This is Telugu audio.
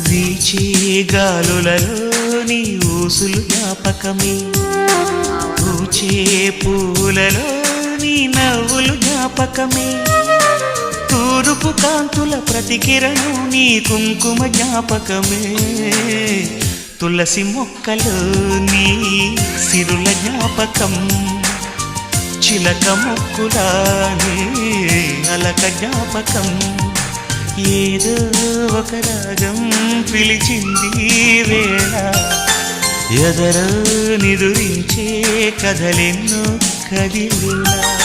వీచే గాలులలో నీ ఊసులు జ్ఞాపకమే, పూచే పూలలో నీ నవ్వులు జ్ఞాపకమే, తూరుపు కాంతుల ప్రతికిరణం నీ కుంకుమ జ్ఞాపకమే, తులసి మొక్కలో నీ సిరుల జ్ఞాపకం, చిలక మొక్కులానే అలక జ్ఞాపకం, ఏదో ఒక రాగం పిలిచింది వేళ, ఎదరో నిదురించే కథలెన్నో కదిలేలా.